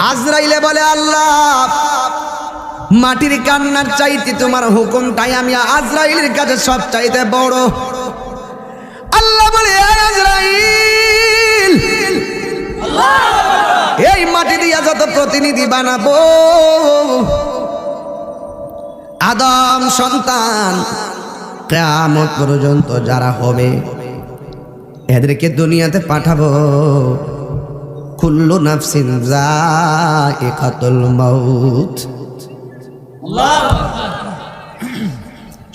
আজরাইলে বলে আল্লাহ মাটির কান্নার চাইতে তোমার হুকুমটাই আমি আজরাইলের কাছে সব চাইতে বড়। আল্লাহ বলে আজরাইল এই মাটি দিয়া যত প্রতিনিধি বানাবো আদম সন্তান কিয়ামত পর্যন্ত যারা হবে এদেরকে দুনিয়াতে পাঠাবো। কুল্লু নাফসিন যায়িকাতুল মাউত,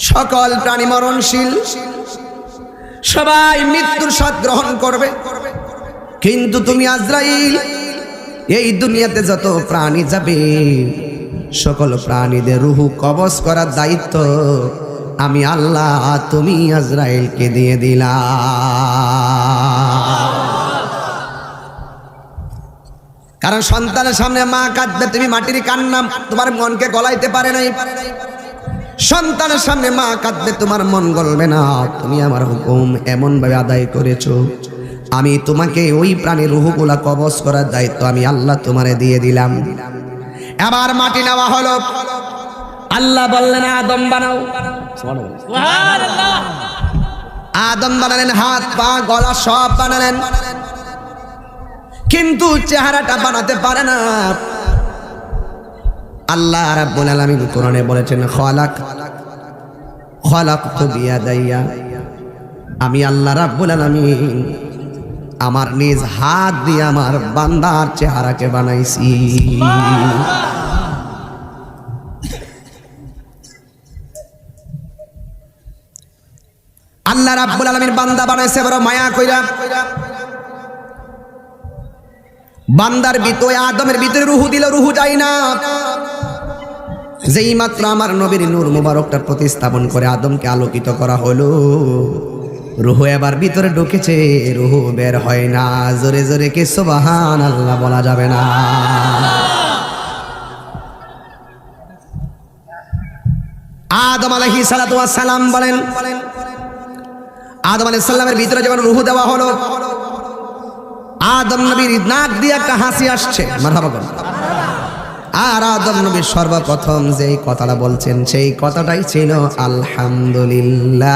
সকল প্রাণী মরণশীল, সবাই মৃত্যুর স্বাদ গ্রহণ করবে। কিন্তু তুমি আজরাইল এই দুনিয়াতে যত প্রাণী যাবে সকল প্রাণীদের রূহ কবজ করার দায়িত্ব আমি আল্লাহ তুমি আজরাইলকে দিয়ে দিলা। কারণ সন্তানের সামনে মা কাঁদবে, তুমি মাটির কান্না তোমার মনকে গলাইতে পারে নাই। সন্তানের সামনে মা কাঁদবে, তোমার মন গলবে না। তুমি আমার হুকুম এমন ভাবে আদায় করেছো, আমি তোমাকে ওই প্রাণীর রূহগুলা কবজ করার দায়িত্ব আমি আল্লাহ তোমারে দিয়ে দিলাম। এবার মাটি নেওয়া হলো। আল্লাহ বললেন আদম বানাও। সুবহানাল্লাহ। আদম বানালেন, হাত পা গলা সব বানালেন, কিন্তু চেহারাটা বানাতে পারে না। আল্লাহ রাব্বুল আলামিন কোরআনে বলেছেন খলাকতু বিয়াদাইয়া, আমি আল্লাহ রাব্বুল আলামিন আমার নিজ হাত দিয়ে আমার বান্দার চেহারাকে বানাইছি। আল্লাহ রাব্বুল আলামিন বান্দা বানাইছে বড় মায়া কইরা। বান্দার ভিতরে আদমের ভিতরে রূহ দিল, রূহ যায় না। যেই মাত্র আমার নবীর নূর মুবারকটা প্রতিস্থাপন করে আদমকে আলোকিত করা হলো, রূহ এবার ভিতরে ঢুকেছে, রূহ বের হয় না। জোরে জোরে কি সুবহানাল্লাহ বলা যাবে না? আদম আলাইহিস সালাতু ওয়াস সালাম বলেন, আদম আলাইহিস সালামের ভিতরে যখন রূহ দেওয়া হলো, আদম নবীর নাক দিয়ে একটা হাসি আসছে, মারহাবা বলেন। আর আদম নবী সর্বপ্রথম যেই কথাটা বলছেন সেই কথাটাই ছিল আলহামদুলিল্লাহ।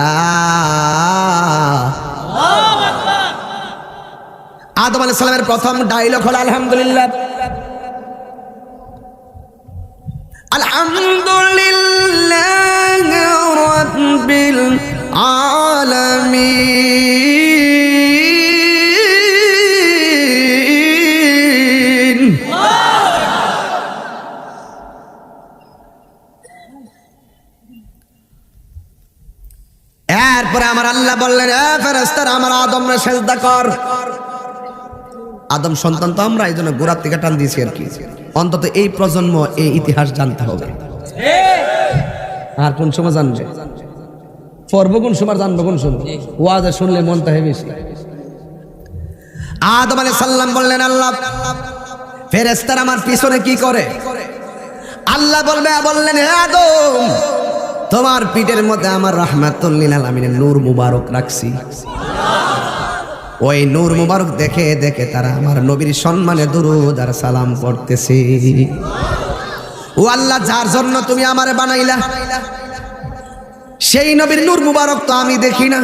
আদম আলাইহিস সালামের প্রথম ডায়লগ হলো আলহামদুলিল্লাহ। আলহামদুলিল্লাহি রাব্বিল আলামিন। এরপরে আমার আল্লাহ বললেন, ফেরেশতারা আমার আদমরে সেজদা কর। আদম সন্তান তো আমরা, এই জন্য গোড়ার থেকে টান দিয়েছি আর কি। অন্তত এই প্রজন্ম এই ইতিহাস জানতে হবে। আর কোন সময় জানবে, পড়বো কোন সময়, জানবো কোন সময়, ওয়াজে শুনলে মনটা হয় বেশি। আদম আলাইহিস সালাম বললেন, আল্লাহ ফেরেশতারা আমার পিছনে কি করে? আল্লাহ বললেন, হে আদম তোমার পিঠের মধ্যে আমার রাহমাতুল লিল আলামিনের নূর মুবারক রাখছি। ওই নূর মুবারক দেখে দেখে তারা আমার নবীর সম্মানে দুরূদ আর সালাম পড়তেছে। ও আল্লাহ, যার জন্য তুমি আমারে বানাইলা সেই নবীর নূর মুবারক তো আমি দেখি না।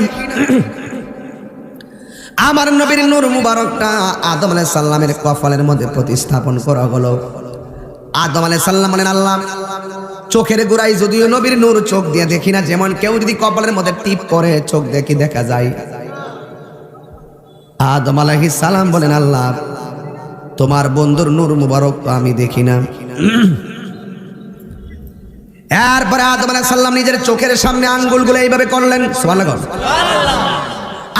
আমার নবীর নূর মুবারকটা আদম আলাইহিস সালামের কপালের মধ্যে প্রতিস্থাপন করা হলো। আদম আলাইহিস সালাম বলেন, আল্লাহ চোখের গোড়ায় যদিও নবীর নূর, চোখ দিয়ে দেখি না। যেমন কেউ যদি কপালের মধ্যে টিপ করে চোখ দেখি দেখা যায়। আদম আলাইহিস সালাম বলেন, আল্লাহ তোমার বন্ধুর নূর মুবারক তো আমি দেখি না। এরপরে আদম আলাইহিস সালাম নিজের চোখের সামনে আঙ্গুলগুলো এইভাবে করলেন, সুবহানাল্লাহ।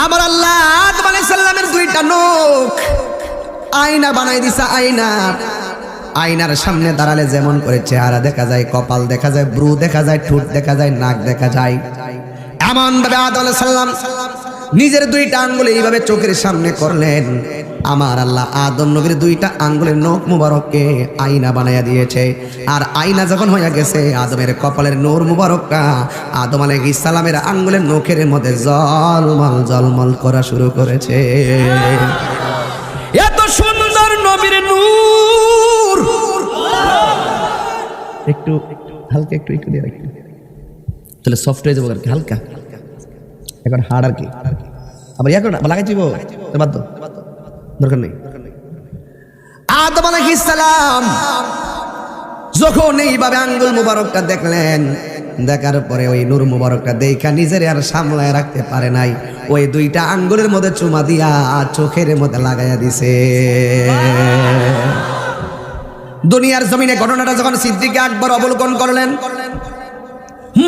আমার আল্লাহ আদম আলাইহিস সালামের দুইটা নখ আয়না বানাই দিছে। আয়নার সামনে দাঁড়ালে যেমন করে চেহারা দেখা যায়, কপাল দেখা যায়, ব্রু দেখা যায়, ঠোঁট দেখা যায়, নাক দেখা যায়, এমন ভাবে আদম আলাইহিস সালাম নিজের দুইটা আঙ্গুল এইভাবে চোখের সামনে করলেন। আমার আল্লাহ আদম নবীর দুইটা আঙ্গুলের নখ মুবারককে আয়না বানাইয়া দিয়েছে। আর আয়না যখন হয়ে গেছে, আদমের কপালের নূর মুবারকটা আদম আলাইহিস সালামের আঙ্গুলের নখের মধ্যে জলমল জলমল করা শুরু করেছে। এত সুন্দর নবীর নূর একটু হালকা একটু একটু দিয়ে রাখি, তাহলে সফট হয়ে যাবো আর কি, হালকা এখন হার্ড আর কি। আবার ইয়া করো না, লাগাই দিব বাদ দাও, দরকার নেই। আদম আলাইহিস সালাম যখন এইভাবে আঙ্গুল মুবারকটা দেখলেন, দেখার পরে ওই নূর মুবারকটা দেখা নিজের আর সামলায় রাখতে পারে নাই, ওই দুইটা আঙ্গুলের মধ্যে চুমা দিয়া চোখের মধ্যে লাগাইয়া দিছে। দুনিয়ার জমিনে ঘটনাটা যখন সিদ্দিক আকবর অবলোকন করলেন,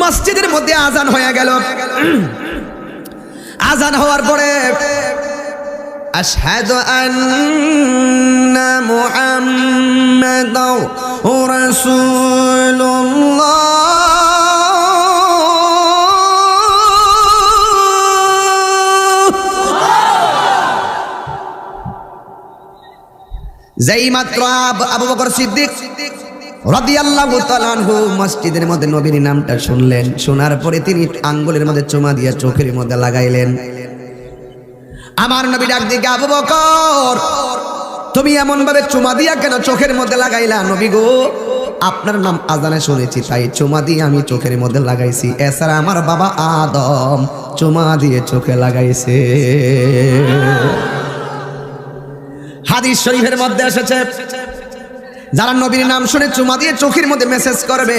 মসজিদের মধ্যে আজান হয়ে গেল। আজান হওয়ার পরে আশহাদু আন্না মুহাম্মাদার রাসূলুল্লাহ, যেই মাত্র আবু বকর সিদ্দিক রাদিয়াল্লাহু তাআলা আনহু মসজিদের মধ্যে নবীর নামটা শুনলেন, শোনার পরে তিনি আঙ্গুলের মধ্যে চুমা দিয়ে চোখের মধ্যে লাগাইলেন। আমার নবী ডাক দিয়ে, আবু বকর তুমি এমন ভাবে চুমা দিয়া কেন চোখের মধ্যে লাগাইলা? নবী গো, আপনার নাম আজানে শুনেছি তাই চুমা দিয়ে আমি চোখের মধ্যে লাগাইছি, এছাড়া আমার বাবা আদম চুমা দিয়ে চোখে লাগাইছে। হাদিস শরীফের মধ্যে এসেছে, যারা নবীর নাম শুনে চুমা দিয়ে চোখের মধ্যে মেসেজ করবে,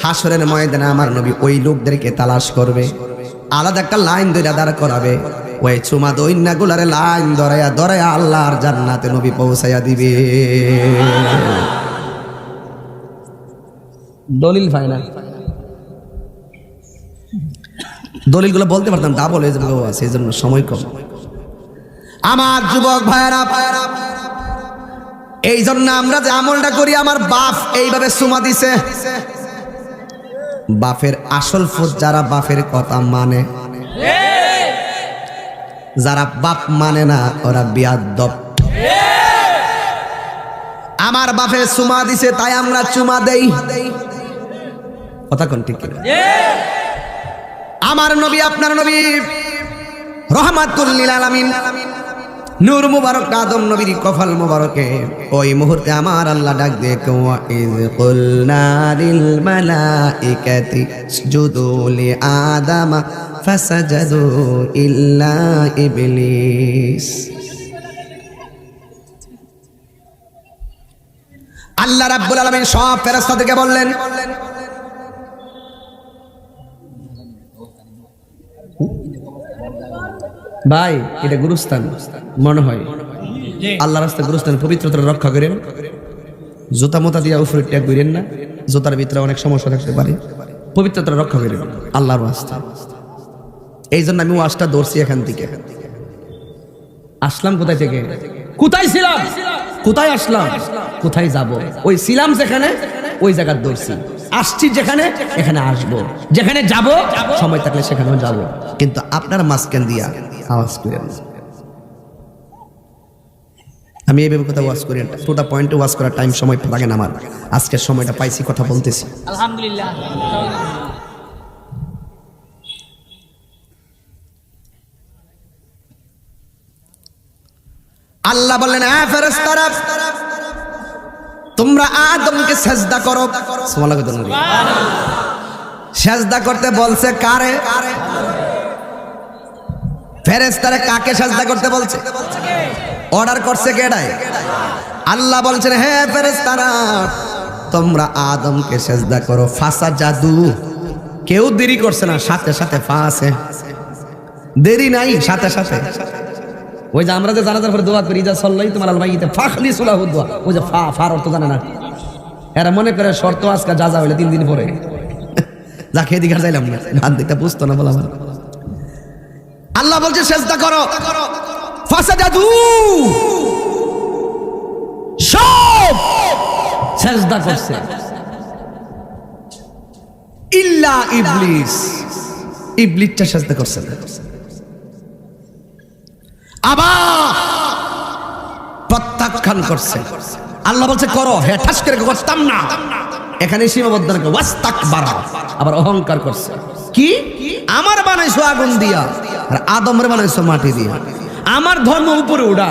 হাসরের ময়দানে আমার নবী ওই লোকদেরকে তালাশ করবে, আলাদা একটা লাইন ধরে দাঁড় করাবে, ওই চুমা দইন্না গুলারে লাইন ধরায়া ধরায়া আল্লাহর জান্নাতে নবী পৌঁছাইয়া দিবে। দলিল ফাইনাল, দলিলগুলো বলতে পারতাম, তা বলে সেই জন্য সময় কম। আমার যুবক ভাইরা, এই জন্য আমরা যে আমলটা করি, আমার বাপ এইভাবে চুমা দিছে, বাপের আসল ফুট যারা বাপের কথা মানে, যারা বাপ মানে না ওরা বিয়াদ্দপ। আমার বাপের চুমা দিছে তাই আমরা চুমা দেই, কথা কোন ঠিক কিনা? আমার নবী, আপনার নবী রহমাতুল লিল আলামিন নূর মুবারক আদম নবীর কফল মুবারকে ওই মুহূর্তে আমার আল্লাহ ডাক দিয়ে, ওয়া ইয কুলনা লিল মালাইকাতি ইসজুদু লি আদামা ফাসাজাদু ইল্লা ইবলিস। আল্লাহ রাব্বুল আলামিন সব ফেরেশতাদেরকে বললেন, ভাই এটা গুরুস্থান মনে হয়, আল্লাহ রাস্তায় গুরুস্থান, পবিত্রতা রক্ষা করেন, জুতা মোতা দিয়া উপরে ট্যাগ করেন না, জুতার ভিতরে অনেক সমস্যা থাকতে পারে, পবিত্রতা রক্ষা করেন আল্লাহর রাস্তা। এই জন্য আমি ওয়াজটা ধরছি এখান থেকে। আসলাম কোথায় থেকে, কোথায় ছিলাম, কোথায় আসলাম, কোথায় যাব, ওই ছিলাম যেখানে ওই জায়গার ধরছি, আসছি যেখানে এখানে আসবো, যেখানে যাব সময় থাকলে সেখানেও যাব, কিন্তু আপনার মাঝখান দিয়া আওয়াজ করেন। আমি এইভাবে কথা ওয়াজ করি, টোটা পয়েন্টে ওয়াজ করার টাইম সময় লাগে না আমার, আজকের সময়টা পাইছি কথা বলতেছি আলহামদুলিল্লাহ। আল্লাহ বললেন, ফেরেশতারা তোমরা আদমকে সেজদা করো। সুবহানাল্লাহ। সেজদা করতে বলছে কারে? ফেরেশতারা কাকে সেজদা করতে বলছে? অর্ডার করছে কেডাই? আল্লাহ বলছেন, হে ফেরেশতারা তোমরা আদমকে সেজদা করো। ফাসাজাদু, কেউ দেরি করছে না, সাথে সাথে ফাসে, দেরি নাই, সাথে সাথে। ওই যে আমরা যে জানাজার পরে দোয়া করি, যা সল্লাই তোমার আলমাইতে ফাখলি সুলাহু দোয়া, ওই যে ফার অর্থ জানে না, এরা মনে করে শর্ত আজকে যা হইলে 3 দিন পরে যা খেয়ে দিঘার যাইলাম না, হাত দিকটা বুঝতো না বলা। আল্লাহ বলছে সেজদা করো, ফাসাজাদু, সব সেজদা করছে ইল্লা ইবলিস, ইবলিসটা সেজদা করছে না। আবার প্রত্যাখ্যান করছে। আল্লাহ বলছে করো, হে ঠাস করে করতাম না, এখানে সীমাবদ্ধ না, ওয়াস্তাকবারা, আবার অহংকার করছে। কি আমার বানাইছো আগুন দিয়া আর আদমের বানাইছো মাটি দিয়া, আমার ধর্ম উপরে উড়া,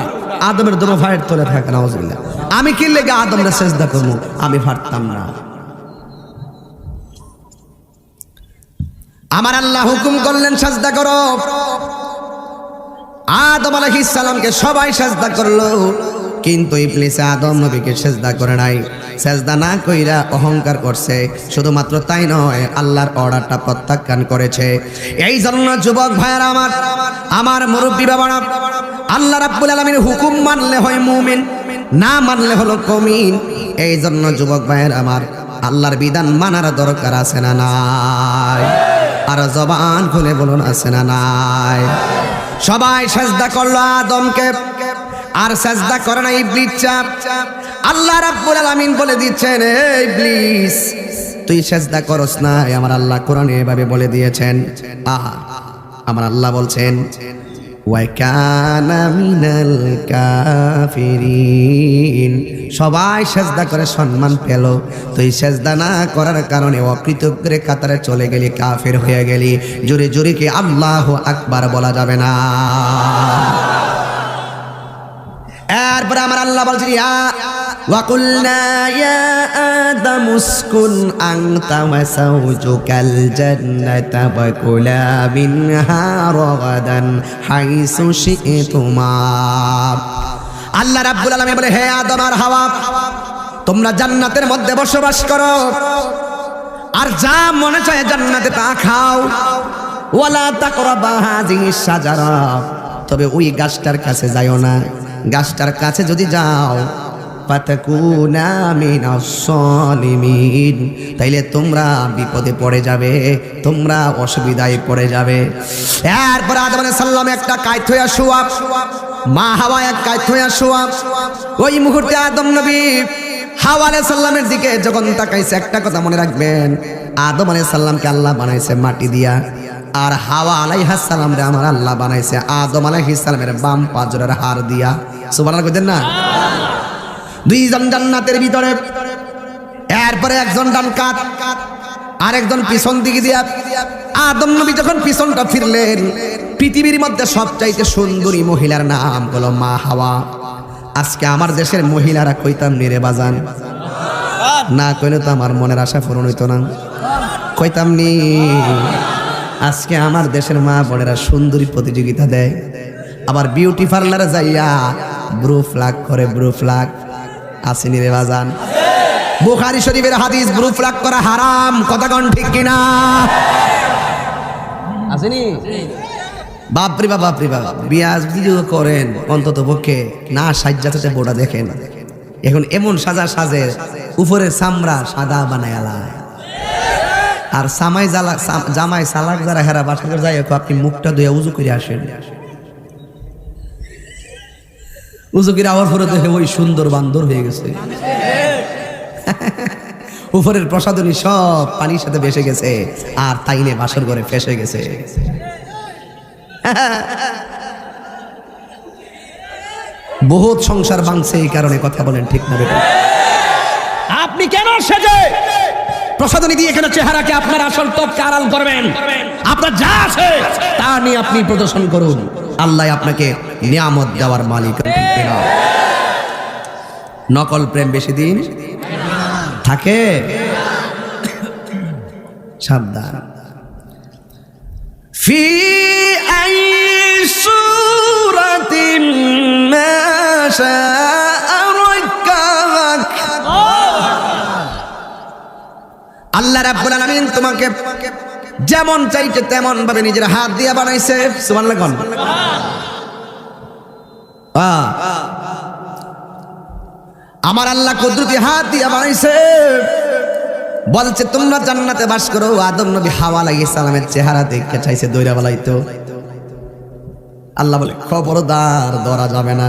আদমের ধর্ম ফায়ের তলে থাকে। নাউজুবিল্লাহ। আমি কি লেগে আদমরে সেজদা করবো? আমি পারতাম না। আমার আল্লাহ হুকুম করলেন সাজদা করো। আদম আলাইহিস সালামকে সবাই সাজদা করলো, কিন্তু ইবলিস আদম নবীকে সাজদা করে নাই। সাজদা না কইরা অহংকার করছে। শুধুমাত্র তাই নয়, আল্লাহর অর্ডারটা প্রত্যাখ্যান করেছে। এই জন্য যুবক ভাইরা আমার মুরব্বী বাবারা, আল্লাহ রাব্বুল আলামিনের হুকুম মানলে হয় মুমিন, না মানলে হলো কমিন। এই জন্য যুবক ভাইরা আমার, আল্লাহর বিধান মানার দরকার আছে না নাই? আর জবান খুলে বলুন আছে না নাই? সবাই সাজদা করলো আদমকে, আর সাজদা করে না ইবলিস। আল্লাহ রাব্বুল আলামিন বলে দিচ্ছেন, এই ইবলিস তুই সাজদা করস না। আমার আল্লাহ কোরআনে এভাবে বলে দিয়েছেন। আমার আল্লাহ বলছেন, ওয়া কানা মিনাল কাফিরিন। সবাই সাজদা করে সম্মান পেল, তুই সাজদা না করার কারণে অকৃতজ্ঞের কাতারে চলে গেলি, কাফের হয়ে গেলি। জোরে জোরে কি আল্লাহু আকবার বলা যাবে না? এরপরে আমার আল্লাহ বলছেন, ওয়া কুলনা ইয়া আদাম উসকুন আনতা ওয়া যাওজুকাল জান্নাতা ওয়া কুলা মিনহা রাগাদান হাইসু শি'তুমা। আল্লাহ রাব্বুল আলামিন বলে, হে আদম আর হাওয়া, তোমরা জান্নাতের মধ্যে বসবাস করো, আর যা মনে চায় জান্নাতে তা খাও। ওয়ালা তাকরাবা হাযিহিস শাজারা, তবে ওই গাছটার কাছে যাইও না। গাছটার কাছে যদি যাও, ফাতাকুনা মিনাস সালিমিন, তাইলে তোমরা বিপদে পড়ে যাবে, তোমরা অসুবিধায় পড়ে যাবে। এরপর আদম আলাইহিস সালাম একটা কায়ত হইয়া শোয়া, মা হাওয়া এক কায়ত হইয়া শোয়া। ওই মুহূর্তে আদম নবী হাওয়া আলাইহিস সালামের দিকে যখন তাকাইছে, একটা কথা মনে রাখবেন, আদম আলাইহিস সালামকে আল্লাহ বানাইছে মাটি দিয়া, আর হাওয়া আলাইহিস সালাম রে আমার আল্লাহ বানাইছে আদম আলাইহিস সালামের বাম পাজরের হাড় দিয়া। সুবহানাল্লাহ কইতেন না? দুইজন জান্নাতের ভিতরে, এরপরে একজন ডান কাত আর একজন পিছন দিকে দিয়া। আদম নবী যখন পিছনটা ফিরলেন, পৃথিবীর মধ্যে সবচাইতে সুন্দরী মহিলার নাম হলো মা হাওয়া। আজকে আমার দেশের মহিলারা কইতাম নিরে বাজান, না কইলে তো আমার মনের আশা পূরণ হইতো না। কইতাম নি, আজকে আমার দেশের মা বোনেরা সুন্দরী প্রতিযোগিতা দেয়, আবার বিউটি পার্লারে যাইয়া ব্রু ফ্লাগ করে। ব্রু ফ্লাগ আসেনি রে বাজান? বুখারী শরীফের হাদিস, ব্রু ফ্লাগ করা হারাম। কথা কোন ঠিক কিনা? আসেনি? বাপরে বাপ, বাপরে বাপ, বিয়া ভিডিও করেন অন্তত পক্ষে না সাজ্জাতে বোটা দেখেন। এখন এমন সাজা সাজে, উপরের চামড়া সাদা বানায়ালায়, আর জামাই সালাক যারা হেরা বাসা যাই, আপনি মুখটা ধুয়ে উজু করে আসেন। উজু করে আওয়ার পরে দেখে ওই সুন্দর বান্দর হয়ে গেছে। উপরের প্রসাদনী সব পানির সাথে ভেসে গেছে, আর তাইনে বাসর ঘরে ফেসে গেছে। বহুত সংসার ভাঙছে এই কারণে। কথা বলেন ঠিক না? আপনি কেন সেজে প্রসাদনী দিয়ে এখানে চেহারাকে আপনার আসল ত্বককে আড়াল করবেন? আপনার যা আছে তা নিয়ে আপনি প্রদর্শন করুন। আল্লাহ আপনাকে নিয়ামত দেওয়ার মালিক। নকল প্রেম বেশি দিন থাকে, সাবধান। ফি আই সূরাতিন মা শাআ রাক্কাক। আল্লাহ রাব্বুল আলামিন তোমাকে যেমন চাইছে তেমন ভাবে নিজের হাত দিয়ে বানাইছে। সুবহানাল্লাহ কোন? আমার আল্লাহ কুদরতি হাত দিয়ে বানাইছে। বলছে তোমরা জান্নাতে বাস করো। আদম নবী হাওয়া আলাইহিস সালামের চেহারা দেখতে চাইছে, দইরা বলাইতো। আল্লাহ বলে, খবরদার, ধরা যাবে না।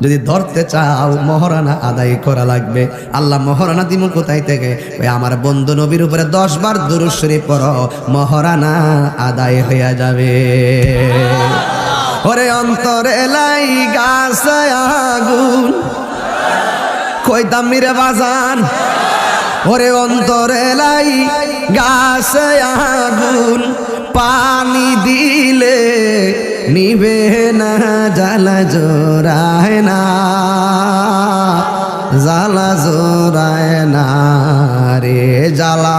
যদি ধরতে চাও মহারানা আদায় করা লাগবে। আল্লাহ মহারানা দিমু কোথায় থেকে? ওই আমার বন্ধু নবীর উপরে 10 বার দুরূদ শরীফ পড়ো, মহারানা আদায় হয়ে যাবে। ওরে অন্তরে লাইগাছে আগুন, কইতাম নিরে বাজান। ওরে অন্তরে লাইগাছে আগুন, পানি দিলে নিবে না, জ্বালা জোড়ায় না, জ্বালা জোড়ায় না রে, জ্বালা।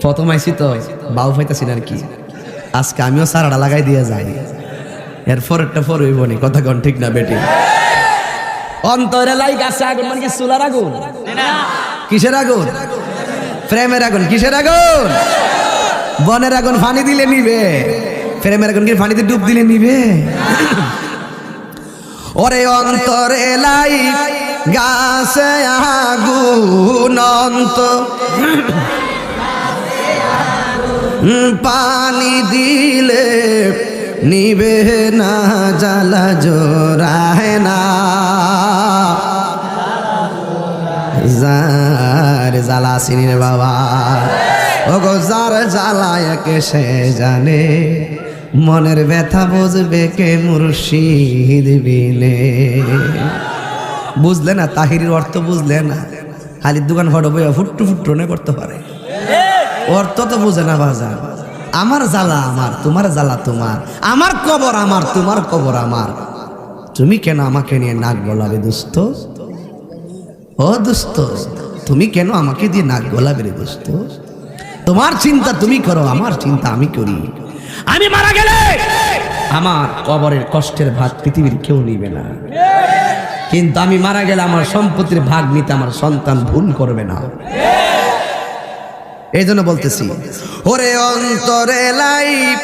প্রথম আইসি তো বাউ পাইতাছি না আর কি, আজকে আমিও সারাটা লাগাই দিয়ে যাই, এরপর একটা পর হইব নি, কথা কোন ঠিক না বেটি? অন্তরে লাইক আছে আগুন, মানে কি চুলার আগুন? কিসের আগুন? প্রেমের আগুন। কিসের আগুন? বনের আগুন পানি দিলে নিবে, প্রেমের আগুন কি পানিতে ডুব দিলে নিবে? ওরে অন্তরে লাইক গাছে আগুন, পানি দিলে নিবে না, জ্বালা জোড়ায় না, যার জ্বালা চিনি রে বাবা, ও গো যার জ্বালায় কে সে জানে, মনের ব্যথা বুঝবে কে মুর্শিদ বিনে। বুঝলে না তাহিরের অর্থ? বুঝলে না? খালি দোকান ফটো বইয়া ফুট্টু ফুট্টু নে করতে পারে, অর্থ তো বুঝে না বাজার। আমার জ্বালা আমার, তোমার জ্বালা তোমার, আমার কবর আমার, তোমার কবর আমার, তুমি কেন আমাকে নিয়ে নাক গলাবে দোস্ত? ও দোস্ত, তুমি কেন আমাকে দিয়ে নাক গলাবে রে দোস্ত? তোমার চিন্তা তুমি করো, আমার চিন্তা আমি করি। আমি মারা গেলে আমার কবরের কষ্টের ভাগ পৃথিবীর কেউ নিবে না, কিন্তু আমি মারা গেলে আমার সম্পত্তির ভাগ নিতে আমার সন্তান ভুল করবে না। এই জন্য বলতেছি, ওরে অন্তরে লাইক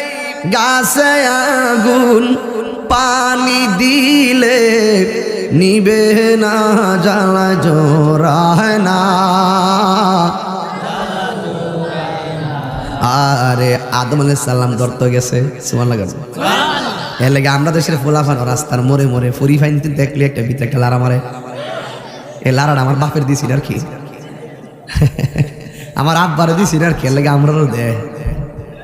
গাছে আগুন, পানি দিলে নিবে না, জ্বালা জোড়ায় না। আরে আদম আলাইহিস সালাম ধরতে গেছে, সুবহানাল্লাহ। এর লাগে আমরা দেশের ফুলাফান রাস্তার মোড়ে মোড়ে ফুরি ফাইনতে দেখলে একটা ভিতরে একটা লারা মারে, এই লারাটা আমার বাপের দিছিল আর কি, আমার আব্বারে দিছিল আর কি, এর লাগে আমরাও দেয়।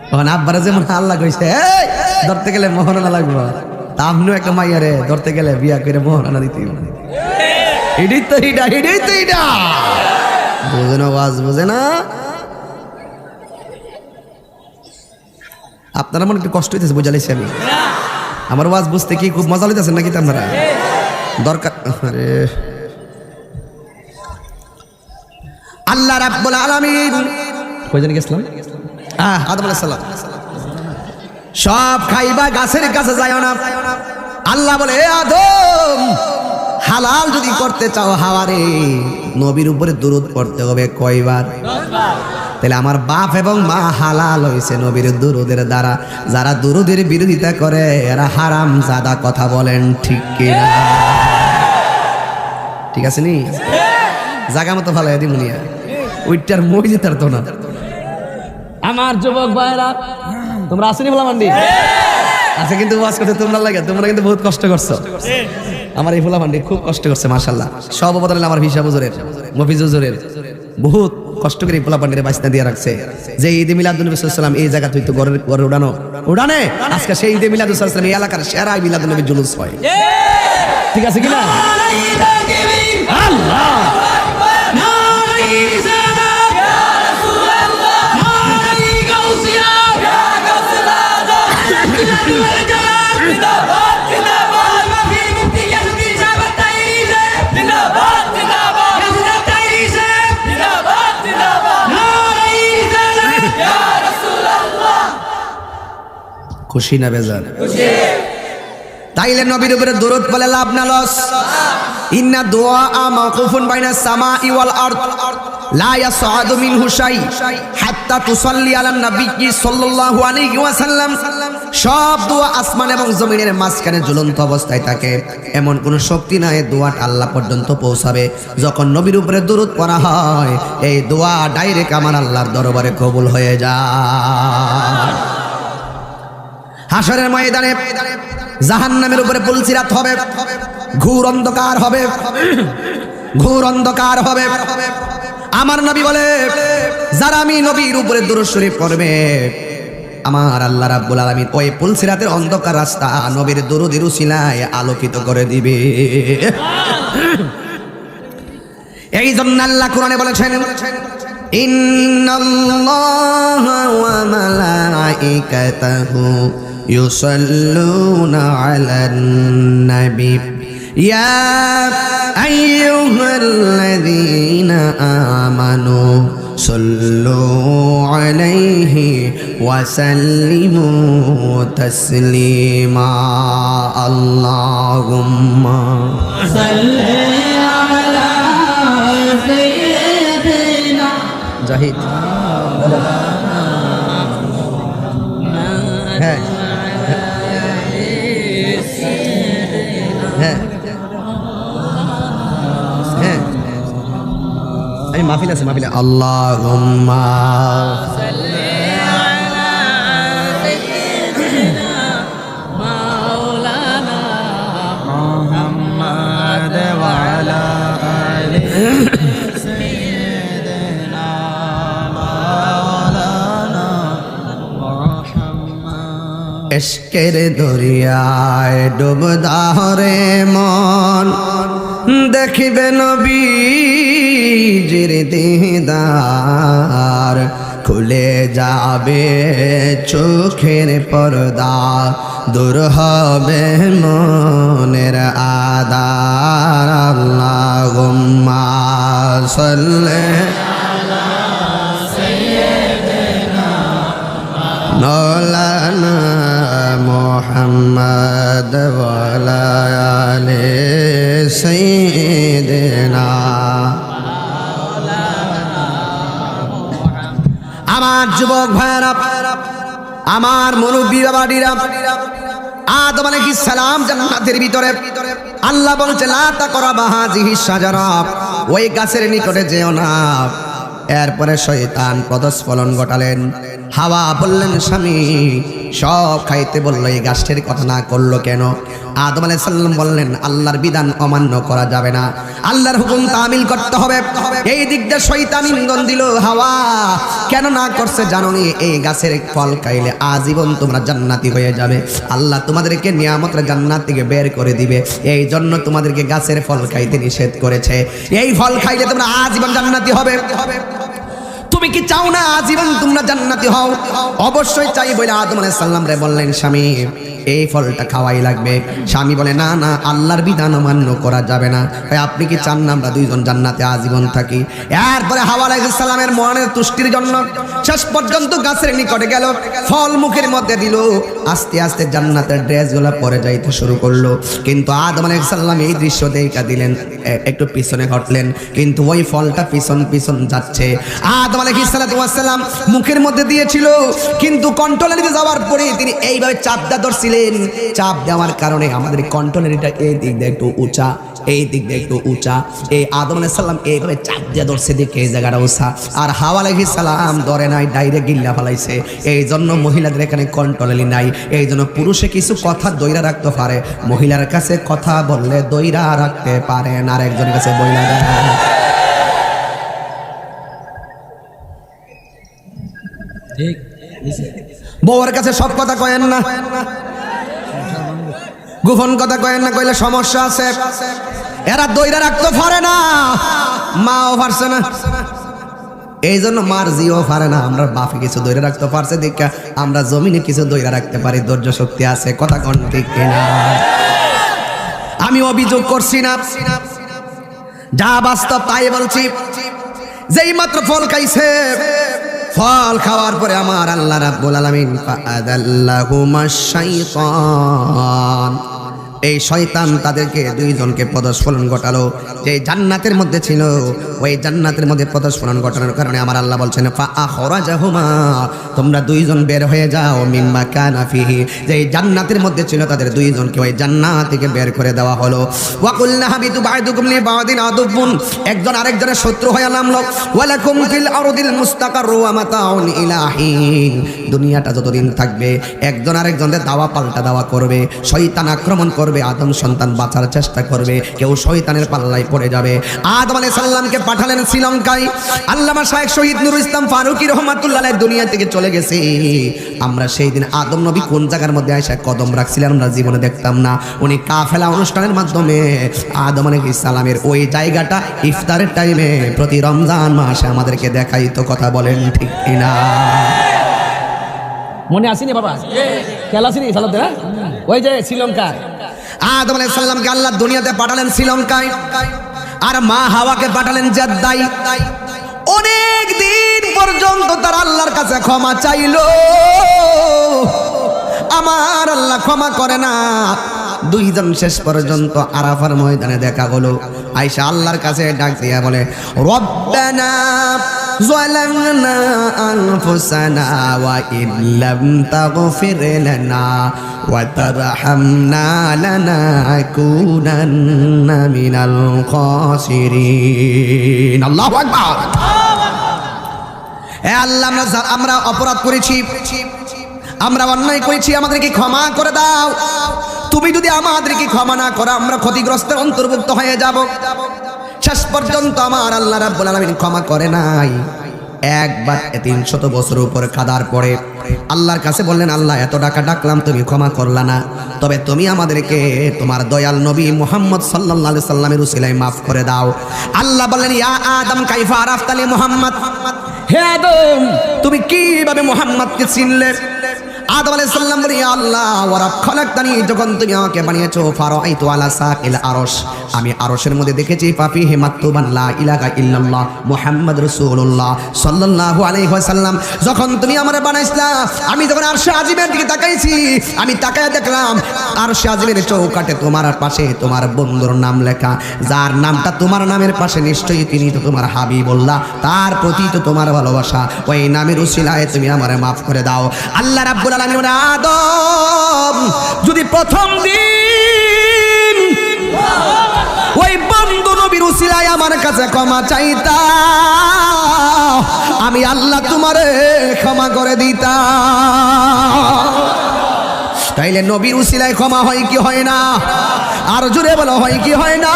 তখন আব্বারে যেমন আল্লাহ কইছে এই ধরতে গেলে মোহরানা লাগবে, তা আপনিও একটা মাইয়ারে ধরতে গেলে বিয়া করে মোহরানা দিতে হবে। এটাই তো এটা, এটাই তো এটা, বুঝে না ওয়াজ, বুঝে না। আপনারা মনে একটু কষ্ট হইতেছে, বুঝাইছি আমি। আমার ওয়াজ বুঝতে কি খুব মজা লইতেছেন নাকি আপনারা? দরকার আরে আল্লাহ রাব্বুল আলামিন কইজন গেছিলাম আদম আলাইহিস সালাম, সব খাইবা গাছের কাছে যাও না। আল্লাহ বলে এ আদম, হালাল যদি করতে চাও হাওয়ারে নবীর উপরে দুরূদ পড়তে হবে কয়বার? 10 বার। তাহলে আমার বাপ এবং মা হালাল হয়েছে নবীর দুরূদের দ্বারা। যারা দুরূদের বিরোধিতা করে এরা হারাম জাদা, কথা বলেন ঠিক কিনা? ঠিক আছে নি? জায়গা মতো ভালো এদি মুনিয়া ওইটার মই যেতার তো না। আমার যুবক ভাইরা তোমরা আসেনি বলা মান্ডি আচ্ছা, কিন্তু ওয়াজ করতে তোমরা লাগে, তোমরা কিন্তু বহুত কষ্ট করছো। আমার এই ফুলা মান্ডি খুব কষ্ট করছে মাশাআল্লাহ। সব অবদান আমার হিসাব হুজুরের, মফিজ হুজুরের বহুত কষ্ট করে পোলা পান্ডিরে বাঁচনা দিয়ে রাখছে। যে ঈদে মিলাদুন নবী সাল্লাল্লাহু আলাইহি ওয়াসাল্লাম এই জায়গা হইতো ঘরে উড়ানে আজকে সেই ঈদে মিলাদুন সাল্লাল্লাহু আলাইহি ওয়াসাল্লাম এই এলাকার সেরা মিলাদুন নবী জুলুস হয়। ঠিক আছে কিনা? আল্লাহ খুশি না বেজার? তাইলে নবীর উপরে দরুদ বলে লাভ না লস? ইন্না দুআ মাওকুফুন বাইনা সামাই ওয়াল আরদ লা ইয়াসআদু মিনহু শাই হাত্তা তুসাল্লি আলান নবী সাল্লাল্লাহু আলাইহি ওয়াসাল্লাম। সব দোয়া আসমান এবং জমিনের মাঝখানে ঝুলন্ত অবস্থায় থাকে, এমন কোন শক্তি নাই দোয়াটা আল্লাহ পর্যন্ত পৌঁছাবে। যখন নবীর উপরে দরুদ পড়া হয় এই দোয়া ডাইরেক্ট আমার আল্লাহর দরবারে কবুল হয়ে যায়। হাসরের ময়দানে জাহান্নামের উপরে পুলসিরাত হবে, ঘোর অন্ধকার হবে, ঘোর অন্ধকার হবে। আমার নবী বলে যারা আমি নবীর উপরে দুরূদ শরীফ পড়বে আমার আল্লাহ রাব্বুল আলামিন ওই পুলসিরাতের অন্ধকার রাস্তা নবীর দুরূদের উসিলায় আলোকিত করে দিবে। এই জন্য আল্লাহ কোরআনে বলেছেন ইন্নাল্লাহা ওয়া মালাইকাতাহু ইউসাল্লুনা আলান নবী ইয়া আইয়ুহাল্লাযীনা আমানু সাল্লু আলাইহি ওয়া সাল্লিমু তাসলিমা আল্লাহুম্মা সাল্লি আলা সাইয়্যিদিনা জাহিদ হ্যাঁ হ্যাঁ হ্যাঁ এই মাহফিল আছে মাহফিলে আল্লাহুম্মা সাল্লি আলা সাইয়্যিদিনা মাওলানা মুহাম্মদ ওয়া আলা আলি সাইয়্যিদিনা মাওলানা মুহাম্মদ ইশকের দরিয়ায় ডুব দাও মন দেখিবে নবীজির দিদার খুলে যাবে চোখের পর্দা দূর হবে মনের আদার আল্লাহুম্মা সাল্লি আলা সাইয়্যিদিনা মাওলানা মুহাম্মদ ওয়া আলা আলি সাইয়্যিদিনা। আমার যুবক ভাইরা, আমার মুরব্বী বাবাডিরা, আদম আলাইহিস সালাম জান্নাতের ভিতরে আল্লাহ বলছে লা তাকরাবা হাযিহি শাজারা, ওই গাছের নিকটে যেও না। এরপরে শয়তান পদস্খলন ঘটালেন। হাওয়া বললেন স্বামী সব খাইতে বললো, এই গাছটির কথা না করলো কেন? আদম আলাইহিস সালাম বললেন আল্লাহর বিধান অমান্য করা যাবে না, আল্লাহর হুকুম তামিল করতে হবে। এই দিক দিয়ে শয়তান ইন্ধন দিল, হাওয়া কেন না করছে জানোনি? এই গাছের ফল খাইলে আজীবন তোমরা জান্নাতি হয়ে যাবে, আল্লাহ তোমাদেরকে নিয়ামতের জান্নাত থেকে বের করে দিবে, এই জন্য তোমাদেরকে গাছের ফল খাইতে নিষেধ করেছে। এই ফল খাইলে তোমরা আজীবন জান্নাতি হবে। তুমি কি চাও না আজীবন তোমরা জান্নাতি হও? অবশ্যই চাই বলে আদম আলাইহিস সালাম রে বললেন স্বামী এই ফলটা খাওয়াই লাগবে। স্বামী বলে না না, আল্লাহর বিধান অমান্য করা যাবে না। আপনি কি চান না আমরা দুইজন জান্নাতে আজীবন থাকি? এরপরে হাওয়া আলাইহিস সালামের মনের তুষ্টির জন্য শেষ পর্যন্ত গাছের নিকটে গেল, ফল মুখের মধ্যে দিল, আস্তে আস্তে জান্নাতের ড্রেসগুলো পরে যাইতে শুরু করলো। কিন্তু আদম আলাইহিস সালাম এই দৃশ্য দেখা দিলেন, একটু পিছনে ঘটলেন, কিন্তু ওই ফলটা পিছন পিছন যাচ্ছে। আদম আলাইহিস সালাম মুখের মধ্যে দিয়েছিল, কিন্তু কন্ট্রোলারিতে যাওয়ার পরে তিনি এইভাবে চাপদা ধরছিলেন। চাপ দেওয়ার কারণে আমাদের কন্ট্রোলারিটা এই দিক দিয়ে একটু উঁচা, এই দিক দিয়ে একটু উঁচা। এই আদম আলাইহিস সালাম এইভাবে চাপ দিয়ে ধরছে দেখে এই জায়গাটা উঁচা, আর হাওয়া আলাইহিস সালাম ধরে নাই, ডাইরেক্ট গিল্লা ফেলাইছে। এই জন্য মহিলাদের এখানে কন্ট্রোলারি নাই। এই জন্য পুরুষে কিছু কথা দইরা রাখতে পারে, মহিলার কাছে কথা বললে দইরা রাখতে পারে না, আর একজনের কাছে বইলা দেয়। ঠিক বউয়ের কাছে সব কথা কয়েন না, গোপন কথা কয়েন না, কইলে সমস্যা আছে। এরা দইরা রাখতে পারে না, মাও পারছে না, এই জন্য মার জিও পারে না। আমরা বাপে কিছু দইরা রাখতে পারছে দেখা আমরা জমিনে কিছু দইরা রাখতে পারি, ধৈর্য শক্তি আছে। কথা কোন ঠিক কিনা? আমি অভিযোগ করছি না, যা বাস্তব তাই বলছি। যেই মাত্র ফল খাইছে, ফল খাওয়ার পরে আমার আল্লাহ রাব্বুল আলামিন ফাআদাল্লাহুমাশ শাইতান, এই শয়তান তাদেরকে দুইজনকে পদস্খলন ঘটালো। যে জান্নাতের মধ্যে ছিল ওই জান্নাতের মধ্যে পদস্খলন ঘটানোর কারণে আমার আল্লাহ বলছেন ফাআখরাজাহুমা, তোমরা দুইজন বের হয়ে যাও মিম্মা কানা ফিহি, যে জান্নাতের মধ্যে ছিল তাদের দুইজনকে ওই জান্নাত থেকে বের করে দেওয়া হলো। ওয়া কুলনা হাবিতু বা'দুকুম লিবা'দিন আদুবুন, একজন আরেকজনের শত্রু হয়ে নামলো। ওয়ালাকুম ফিল আরদিল মুস্তাকাররু ওয়া মাতাউন ইলা হিন, দুনিয়াটা যতদিন থাকবে একজন আরেকজনের দাওয়া পাল্টা দাওয়া করবে, শয়তান আক্রমণ করবে, আদম সন্তান বাঁচার চেষ্টা করবে, কেউ শয়তানের পাল্লায় পড়ে যাবে। আদম আলাইহিস সালামকে পাঠালেন শ্রীলঙ্কায়। আল্লামা শাইখ শহীদ নুরুল ইসলাম ফারুকী রাহমাতুল্লাহ আলাইহি দুনিয়া থেকে চলে গেছে। আমরা সেই দিন আদম নবী কোন জায়গার মধ্যে আয়েশা কদম রাখছিলেন আমরা জীবনে দেখতাম না। উনি কাফেলা অনুষ্ঠানের মাধ্যমে আদম আলাইহিস সালামের ওই জায়গাটা ইফতারের টাইমে প্রতি রমজান মাসে আমাদেরকে দেখাইতো। কথা বলেন ঠিক কিনা? মনে আসেনি বাবা? খেলা আসেনি সালাতে না? ওই যে শ্রীলঙ্কা আদম আলাইহিস সালামকে আল্লাহ দুনিয়াতে পাঠালেন শ্রীলঙ্কায়, আর মা হাওয়াকে পাঠালেন জেদ্দায়। অনেক দিন পর্যন্ত তার আল্লাহর কাছে ক্ষমা চাইলো, আমার আল্লাহ ক্ষমা করে না। দুইজন শেষ পর্যন্ত আরাফার ময়দানে দেখা হলো। আয়েশা আল্লাহর কাছে ডাক দিয়া বলে, রব্বানা যালামনা আনফুসানা ওয়া ইল্লাম তাগফির লানা ওয়া তারহামনা লানাকুনান্না মিনাল খাসিরিন। আল্লাহু আকবার। হে আল্লাহ, আমরা অপরাধ করেছি, আমরা অন্যায় করেছি, আমাদেরকে ক্ষমা করে দাও। তুমি যদি আমাদেরকে ক্ষমা না করো, আমরা ক্ষতিগ্রস্তের অন্তর্ভুক্ত হয়ে যাব। শেষ পর্যন্ত আমার আল্লাহ রাব্বুল আলামিন ক্ষমা করে নাই। একবার 300 বছর উপর কাদার পরে আল্লাহর কাছে বললেন, আল্লাহ এত টাকা ডাকলাম, তুমি ক্ষমা করলা না, তবে তুমি আমাদেরকে তোমার দয়াল নবী মুহাম্মদ সাল্লাল্লাহু আলাইহি সাল্লামের উসিলায় মাফ করে দাও। আল্লাহ বললেন, ইয়া আদম কাইফা আরাফতালি মুহাম্মদ, হে আদম তুমি কিভাবে মুহাম্মদকে চিনলে? আদম আলাইহিস সালাম বলে, ইয়া আল্লাহ ওয়া রাব খালাকতানি, যখন তুমি আমাকে বানিয়েছো ফারাআইতু আলা সাকিল আরশ, আমি আরশের মধ্যে দেখেছি ফাফিহি মাকতুবান লা ইলাহা ইল্লাল্লাহ মুহাম্মদ রাসূলুল্লাহ সাল্লাল্লাহু আলাইহি ওয়াসাল্লাম। যখন তুমি আমারে বানাইছিলা, আমি যখন আরশে আজিমের দিকে তাকাইছি, আমি তাকায় দেখলাম আরশে আজিমের চৌকাঠে তোমার পাশে তোমার বন্ধুর নাম লেখা, যার নামটা তোমার নামের পাশে, নিশ্চয়ই তিনি তো তোমার হাবিবুল্লাহ, তার প্রতি তো তোমার ভালোবাসা, ওই নামের উসিলায় তুমি আমারে মাফ করে দাও। আল্লাহ রাব্বুল আলামিন বলে, আদম যদি প্রথম দিন ওই বন্ধু নবীর উসিলায় আমার কাছে ক্ষমা চাইতা, আমি আল্লাহ তোমারে ক্ষমা করে দিতাম। তাইলে নবীর উসিলায় ক্ষমা হয় কি হয় না? আর জোরে বলো, হয় কি হয় না?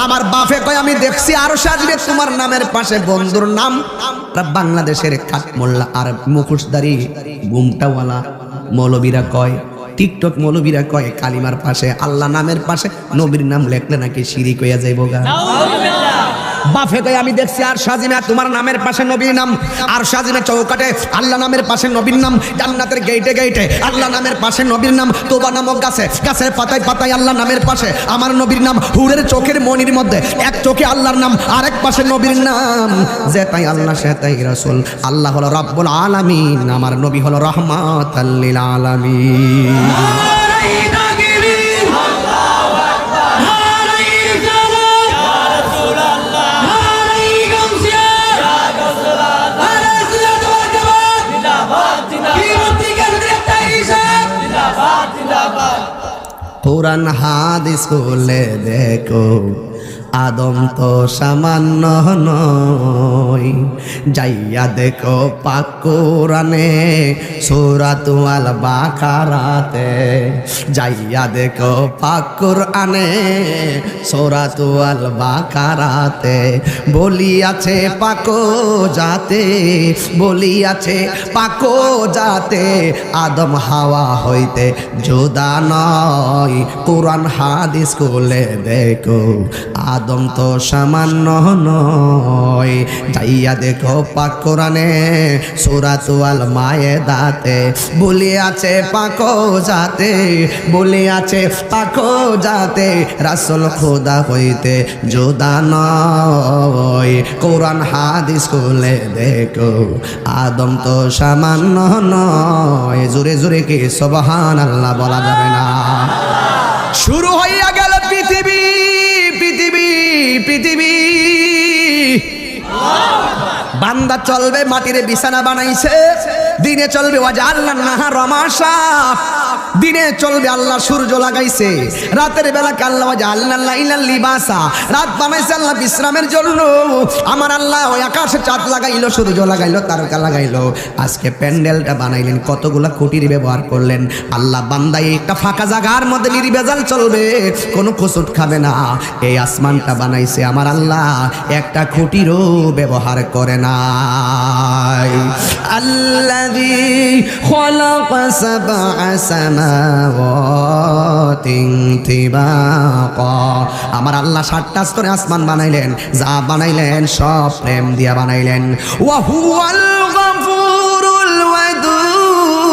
আমার বাপে কয়, আমি দেখছি আরো সাজবে তোমার নামের পাশে বন্ধুর নাম। বাংলাদেশের খাট মোল্লা আর মুখোশধারী গুমটাওয়ালা মৌলবীরা কয়, টিকটক মৌলবীরা কয়, কালিমার পাশে আল্লাহ নামের পাশে নবীর নাম লেখলে নাকি শিরিক হইয়া যাইব গা। বাফে কয়, আমি দেখছি আর সাজিমে তোমার নামের পাশে নবীর নাম, আর সাজিমে চৌকাটে আল্লাহ নামের পাশে নবীর নাম, জান্নাতের গেটে গেটে আল্লাহ নামের পাশে নবীর নাম, তোবা নামক গাছে গাছের পাতায় পাতায় আল্লাহ নামের পাশে আমার নবীর নাম, হুরের চোখের মনির মধ্যে এক চোখে আল্লাহর নাম, আরেক পাশে নবীর নাম। যে তাই আল্লাহ সে তাই রাসূল। আল্লাহ হলো রাব্বুল আলামিন, আমার নবী হলো রাহমাতাল লিল আলামিন। পুরান হাদিস খুলে দেখো, আদম তো সামান্য নয়, যাইয়া দেখো পাক কোরআনে সূরাতুল আল বাকারাতে, যাইয়া দেখো পাক কোরআনে সূরাতুল আল বাকারাতে, বলিয়াছে পাকো যাতে, বলিয়াছে পাকো যাতে, আদম হাওয়া হইতে জুদা নয়। কোরআন হাদিস খুলে দেখো, আদম তো সামান্য নয়, যাইয়া দেখো পাক কোরআনে সূরাতুল মায়েদাতে, বলিয়াছে পাকো যাতে, বলিয়াছে পাকো যাতে, রাসূল খোদা হইতে জুদা নয়। কোরআন হাদিস খুলে দেখো, আদম তো সামান্য নয়। জোরে জোরে কি সুবহানাল্লাহ বলা যাবে না? শুরু হইয়া গেল পৃথিবী, পৃথিবী, পৃথিবী। বান্দা চলবে, মাটির বিছানা বানাইছে, দিনে চলবে ওয়াজআলনান নাহারা মাশা, দিনে চলবে আল্লাহ সূর্য লাগাইছে, রাতের বেলা আল্লাহ ওয়াজআলনাল লাইলা লিবাসা, রাত বানাইছে আল্লাহ বিশ্রামের জন্য। আমার আল্লাহ ওই আকাশে চাঁদ লাগাইলো, সূর্য লাগাইলো, তারকা লাগাইলো। আজকে প্যান্ডেলটা বানাইলেন, কতগুলা খুঁটির ব্যবহার করলেন। আল্লাহ বান্দাই একটা ফাঁকা জায়গার মধ্যে নির্ভেজাল চলবে, কোনো কুসুট খাবে না। এই আসমানটা বানাইছে আমার আল্লাহ, একটা খুঁটিরও ব্যবহার করে নাই। আল্লাযী খালাকা সাবআ সামাওয়াতিন তিবাকা, আমার আল্লাহ 7টা স্তরে আসমান বানাইলেন, যা বানাইলেন সব প্রেম দিয়া বানাইলেন। ওয়া হুয়াল গফুরুল ওয়াদুদ,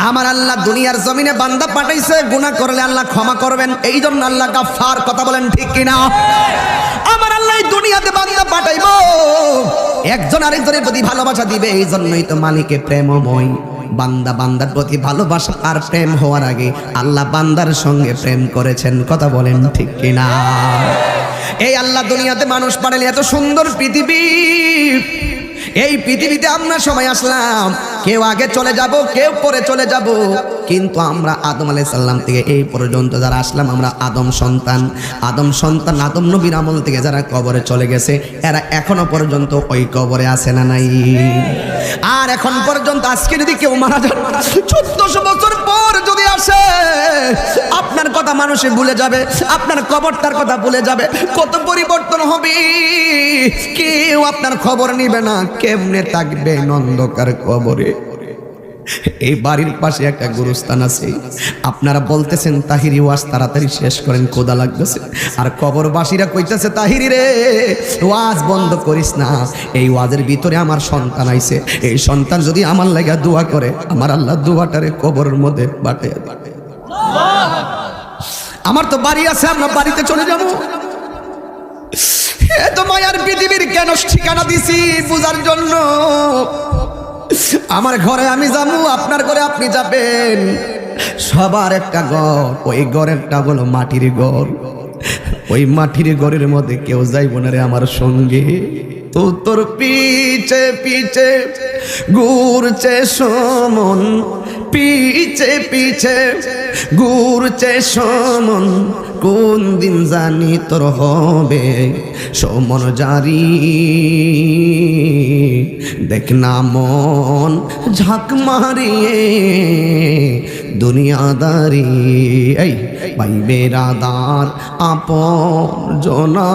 আমার আল্লাহ দুনিয়ার জমিনে বান্দা পাঠাইছে, গুনাহ করলে আল্লাহ ক্ষমা করবেন, এই জন্য আল্লাহ গাফফার। কথা বলেন ঠিক কিনা? আমার আল্লাহ এই দুনিয়াতে বান্দা পাঠাইবো একজন আরেকজনের প্রতি ভালোবাসা দিবে। এই জন্যই তো মালিকে প্রেমময়। বান্দা বান্দার প্রতি ভালোবাসা আর প্রেম হওয়ার আগে আল্লাহ বান্দার সঙ্গে প্রেম করেছেন। কথা বলেন ঠিক কিনা? এই আল্লাহ দুনিয়াতে মানুষ পাঠালে এত সুন্দর পৃথিবী, এই পৃথিবীতে আমরা সবাই আসলাম, কেউ আগে চলে যাব, কেউ পরে চলে যাব, কিন্তু আমরা আদম আলাইহিস সালাম থেকে এই পর্যন্ত যারা আসলাম আমরা আদম সন্তান। আদম নবীর আমল থেকে যারা কবরে চলে গেছে এরা এখনো পর্যন্ত ওই কবরে আছে না নাই? আর এখন পর্যন্ত আজকে যদি কেউ মারা যায় 1400 বছর পর যদি আসে আপনার কথা মানুষে ভুলে যাবে, আপনার কবরটার কথা ভুলে যাবে। কত পরিবর্তন হবে, কেউ আপনার খবর নিবে না। কেমনে থাকবে অন্ধকার কবরে? এই বাড়ির পাশে একটা গুরুস্থান আছে, আপনারা বলতেছেন তাহিরি ওয়াজ তাড়াতাড়ি শেষ করেন, ক্ষুধা লাগতেছে। আর কবরবাসীরা কইতেছে তাহিরি রে ওয়াজ বন্ধ করিস না, এই ওয়াজের ভিতরে আমার সন্তান আইছে, এই সন্তান যদি আমার লাগা দোয়া করে আমার আল্লাহ দোয়াটারে কবরের মধ্যে বাটাইয়া দেবে। আমার তো বাড়ি আছে, আমরা বাড়িতে চলে যাবো। এত মায়ার পৃথিবীর কেন ঠিকানা দিছি বুঝার জন্য। আমার ঘরে আমি যাবো, আপনার ঘরে আপনি যাবেন, সবার একটা ঘর, ওই ঘরেরটা হলো মাটির ঘর। ওই মাটির ঘরের মধ্যে কেউ যাইব না রে আমার সঙ্গে। তো তোর পিছে পিছে ঘুরছে সমন, পিছে পিছে ঘুরছে সমন, কোন দিন জানি তোর হবে সমন জারি। দেখ না মন ঝাঁক মারিয়ে দুনিয়াদারি, এই ভাই বেরাদার আপন জনা।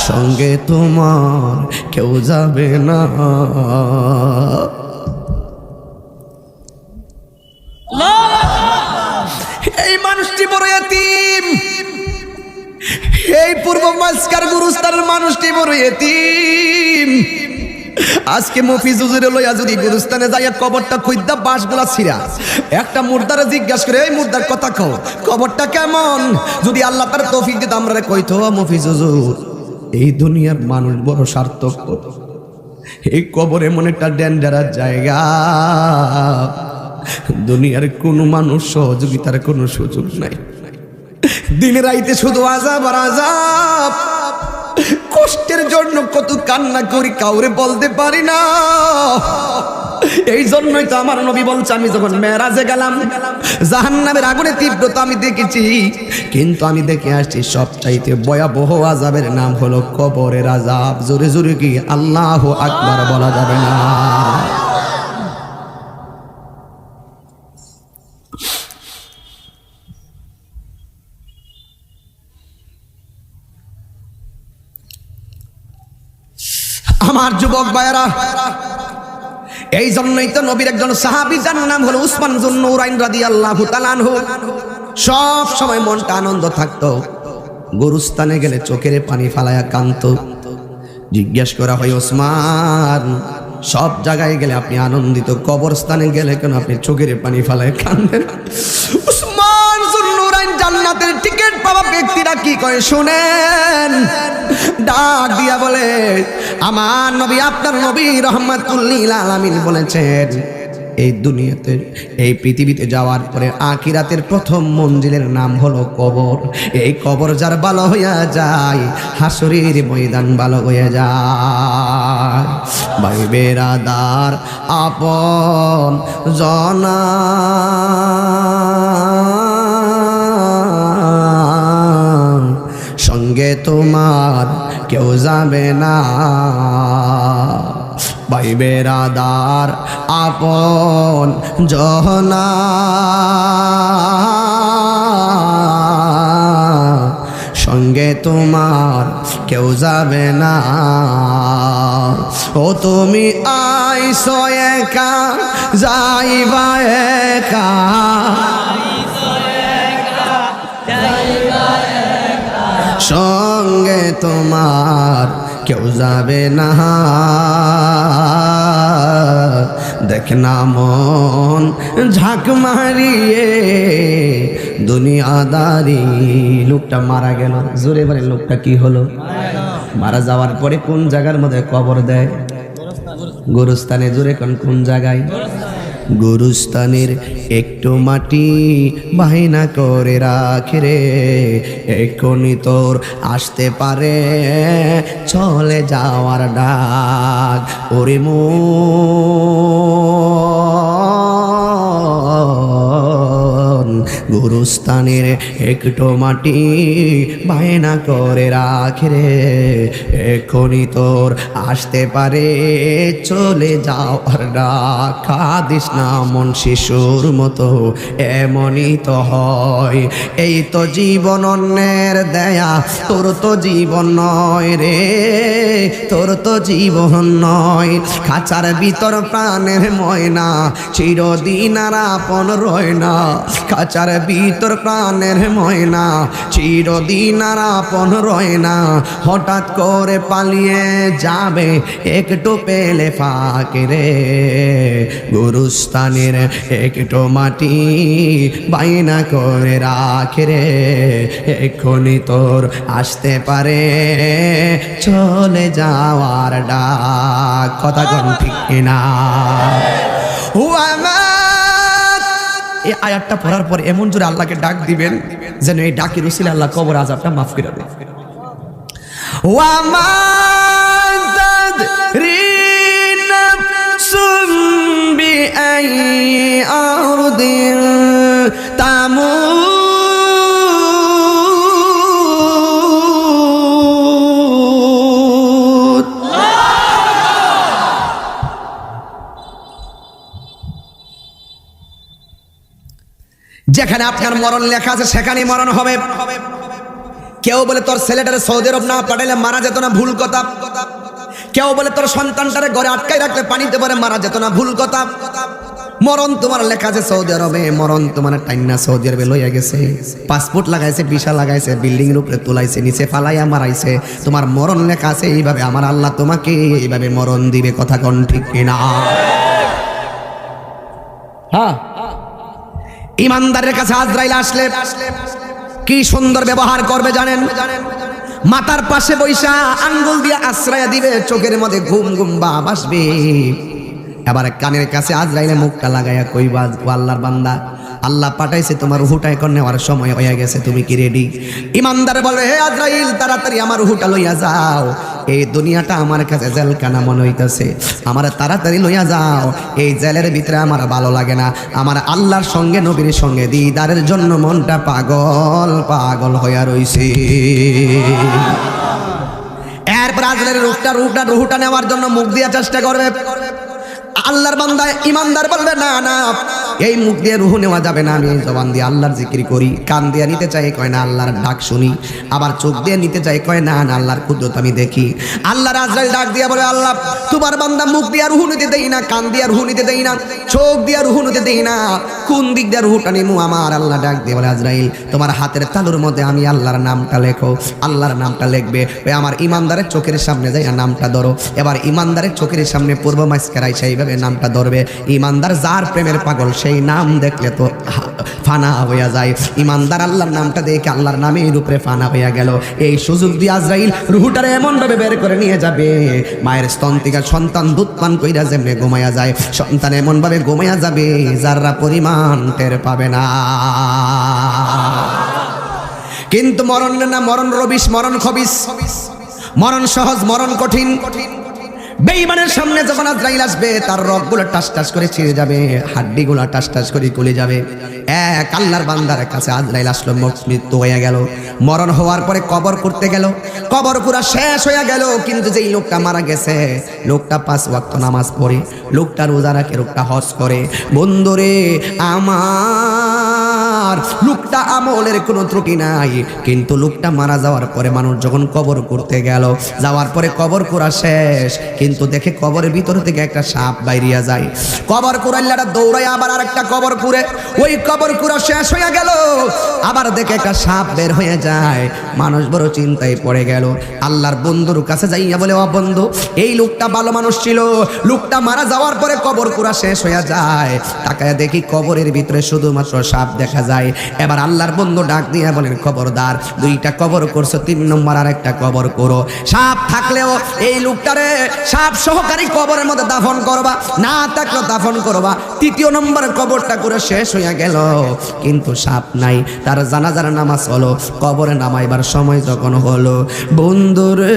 সঙ্গে তোমার কেউ যাবে না। এই মানুষটি বড় এতিম, এই পূর্ব মাসকার গুরুস্থানের মানুষটি বড় এতিম। আজকে মফিজ হুজুরে লইয়া যদি গুরুস্থানে যাইয়া কবরটা খুঁজদা বাঁশগুলা ছিঁড়া একটা মুর্দারে জিজ্ঞাসা করে এই মুর্দার কথা কও, কবরটা কেমন? যদি আল্লাহ তার তৌফিক দিত আমরা কইতো মফিজ হুজুর এই দুনিয়ার মানুষ বড় সার্থক, এই কবর এমন একটা ডেঞ্জারাস জায়গা, দুনিয়ার কোনো মানুষ সহযোগিতার কোনো সুযোগ নাই। দিনে রাইতে শুধু আযাব আর আযাব, কষ্টের জন্য কত কান্না করি কাউরে বলতে পারি না। এই জন্যই তো আমার নবী বলছে আমি যখন মেরাজে গেলাম জাহান্নামের আগুনের তীব্রতা আমি দেখেছি, কিন্তু আমি দেখে আসছি সবচাইতে ভয়াবহ আযাবের নাম হলো কবরের আযাব। জোরে জোরে কি আল্লাহু আকবার বলা যাবে না? আমার যুবক ভাইয়েরা, এই জন্যই তো নবীর একজন সাহাবী যার নাম হলো উসমান যুন্নুরাইন রাদিয়াল্লাহু তাআলা আনহু, সব সময় মনটা আনন্দ থাকতো। গুরুস্থানে গেলে চোখের পানি ফালায়া কাঁদতো। জিজ্ঞেস করা হয় ওসমান সব জায়গায় গেলে আপনি আনন্দিত, কবরস্থানে গেলে কেন আপনি চোখের পানি ফালায় কাঁদেন? উসমান যুন্নুরাইন জান্নাতের টিকিট পাওয়া ব্যক্তিরা কি কয় শুনেন। ডাক দিয়া বলে আমার নবী আপনার নবী রাহমাতুল লিল আলামিন বলেছেন এই দুনিয়াতে এই পৃথিবীতে যাওয়ার পরে আখিরাতের প্রথম মঞ্জিলের নাম হলো কবর। এই কবর যার ভালো হইয়া যায় হাসরের ময়দান ভালো হইয়া যায়। ভাই বেরাদার আপন জনা সঙ্গে তোমার কেউ যাবে না। ভাই বেরাদার আপন জনা সঙ্গে তোমার কেউ যাবে না। ও তুমি আইসো একা যাইবা একা, সঙ্গে তোমার কেউ যাবে না, দেখ না মন ঝাঁক মারিয়ে দুনিয়াদারি। লোকটা মারা গেল, জোরে বলে লোকটা কি হলো? মারা যাওয়ার পরে কোন জায়গার মধ্যে কবর দেয়? গোরস্থানে। জোরে কোন জায়গায়? গোরস্থানের একটু মাটি বাহিনা করে রাখে রে, এখনই তোর আসতে পারে চলে যাওয়ার ডাক। ওরে মন গোরস্থানের একটু মাটি বায়না করে রাখে রে, এখনই তোর আসতে পারে চলে যাওয়ার ডাক। কাঁদিস না মন শিশুর মতো, এমনই তো হয়। এই তো জীবন অন্যের দেয়া, তোর তো জীবন নয় রে, তোর তো জীবন নয়। খাঁচার ভিতর প্রাণের ময়না চিরদিন আর আপন রয় না, খাঁচার ভিতর প্রাণের ময়না চিরদিন আর আপন রয় না। হঠাৎ করে পালিয়ে যাবে একটু পেলে ফাঁকে রে, গোরস্থানের একটু মাটি বাইনা করে রাখে রে, এখনই তোর আসতে পারে চলে যাওয়ার ডাক। কথা কোন ঠিক না? এই আয়াতটা পড়ার পর এমন জোরে আল্লাহকে ডাক দিবেন যেন এই ডাকের উসিলায় আল্লাহ কবর আযাবটা মাফ করে দেন। ওয়া মা তাদরিনা সুমবি আই আরদিন তামুত। যেখানে আপনার মরণ লেখা আছে সেখানেই মরণ হবে। কেউ বলে তোর ছেলেটারে সৌদি আরব না পাঠাইলে মারা যেত না, ভুল কথা। কেউ বলে তোর সন্তানটারে ঘরে আটকাই রাখলে পানিতে পরে মারা যেত না, ভুল কথা। মরণ তোমার লেখা আছে সৌদি আরবে, মরণ তোমার টাইনা সৌদি আরবে লইয়া গেছে, পাসপোর্ট লাগাইছে, ভিসা লাগাইছে, বিল্ডিং এর উপরে তোলাইছে, নিচে ফালাইয়া মারাইছে। তোমার মরণ লেখা আছে এইভাবে, আমার আল্লাহ তোমাকে এইভাবে মরণ দিবে। কথা কোন ঠিক কিনা? হ্যাঁ, ইমানদারের কাছে আজরাইল আসলে কি সুন্দর ব্যবহার করবে জানেন? মাথার পাশে বৈশা আঙ্গুল দিয়ে আশ্রয় দিবে, চোখের মধ্যে ঘুম ঘুম ভাব আসবে। এবার কানের কাছে আজরাইলে মুখটা লাগাইয়া কইবা, আল্লাহর বান্দা, আল্লাহ পাঠাইছে, তোমার রুহুটা এখন নেওয়ার সময় হয়ে গেছে, তুমি কি রেডি? ইমানদার বলে, হে আজরাইল, তাড়াতাড়ি আমার রুহুটা লইয়া যাও, এই দুনিয়াটা আমার কাছে জেলখানা মনে হইতেছে, আমার তাড়াতাড়ি লইয়া যাও। এই জেলের ভিতরে আমার ভালো লাগে না, আমার আল্লাহর সঙ্গে নবীর সঙ্গে দিদারের জন্য মনটা পাগল পাগল হইয়া রইছে। এরপর আজরাইল রুহুটা নেওয়ার জন্য মুখ দিয়া চেষ্টা করবে। আল্লাহর বান্দা ইমানদার বলবে, না না, এই মুখ দিয়ে রুহ নেওয়া যাবে না, আমি জবান দিয়ে আল্লাহর জিকির করি। কান দিয়ে নিতে চাই, কয় না আল্লাহর ডাক শুনি। আবার চোখ দিয়ে নিতে চাই, কয় না না, আল্লাহর কুদরত আমি দেখি। আল্লাহর আজরাইল ডাক দিয়া বলে, আল্লাহ, তোমার বান্দা মুখ দিয়ে রুহ নিতে দেই না, কান দিয়ে রুহ নিতে দেই না, চোখ দিয়ে রুহ নিতে দেই না, কোন দিক দিয়ে রুহটা নিমু? আমার আল্লাহ ডাক দিয়ে বলে, আজরাইল, তোমার হাতের তালুর মধ্যে আমি আল্লাহর নামটা লেখো। আল্লাহর নামটা লিখবে, ওই আমার ইমানদারের চোখের সামনে যাই নামটা ধরো। এবার ইমানদারের চোখের সামনে পূর্ব মাইস্কারাই সেইভাবে নামটা ধরবে। ইমানদার যার প্রেমের পাগল, সেই নাম দেখলে তো ফানা হইয়া যায়। ইমানদার আল্লাহর নামটা দেখে আল্লাহর নামের উপরে ফানা হইয়া গেল। এই সুযোগ দিয়ে আজরাইল রুহুটারে এমন ভাবে বের করে নিয়ে যাবে, মায়ের স্তন থেকে সন্তান দুধ পান কইরা যেমনে ঘুমাইয়া যায়, সন্তান এমন ভাবে ঘুমাইয়া যাবে যারা পরিমাণ টের পাবে না। কিন্তু মরণ না, মরণ রবিশ, মরণ খবিস, মরণ সহজ, মরণ কঠিন। বেঈমানের সামনে যখন আজরাইল আসবে, তার রগগুলো টাস টাস করে ছিঁড়ে যাবে, হাড্ডিগুলো টাস টাস করে গলে যাবে। এক আল্লাহর বান্দার কাছে আজরাইল আসলো, মৃত্যু হয়ে গেল। মরণ হওয়ার পরে কবর করতে গেল, কবর পুরা শেষ হয়ে গেল। কিন্তু যেই লোকটা মারা গেছে, লোকটা 5 ওয়াক্ত নামাজ পড়ে, লোকটা রোজা রাখে, লোকটা হজ করে। বন্ধুরে আমার, আমার, লোকটা আমলের কোনো ত্রুটি নাই, কিন্তু লোকটা মারা যাওয়ার পরে মানুষ যখন কবর করতে গেল, যাওয়ার পরে কবর করা শেষ, কিন্তু দেখে কবরের ভিতর থেকে একটা সাপ বাইরিয়া যায়। কবর কুড়াইলাটা দৌড়ায় আবার আরেকটা কবর কুড়ে, ওই কবর কুড়া শেষ হয়ে গেল, আবার দেখে একটা সাপ বের হয়ে যায়। মানুষ বড় চিন্তায় পড়ে গেল। আল্লাহর বন্ধুর কাছে যাইয়া বলে, ও বন্ধু, এই লোকটা ভালো মানুষ ছিল, লোকটা মারা যাওয়ার পরে কবর কুড়া শেষ হয়ে যায়, তাকায় দেখি কবরের ভিতরে শুধুমাত্র সাপ দেখা যায়। এবার আল্লাহর বন্ধু ডাক দিয়ে বলেন, খবরদার, দুইটা কবর করছো, 3 নম্বর আর একটা কবর করো। সাপ থাকলেও এই লোকটারে সাপ সহকারী কবরের মধ্যে দাফন করবা, না থাকলেও দাফন করবা। 3 নম্বর কবরটা করে শেষ হয়ে গেল, কিন্তু সাপ নাই। তার জানাজার নামাজ হলো, কবরে নামাইবার সময় যখন হলো, বন্ধুরে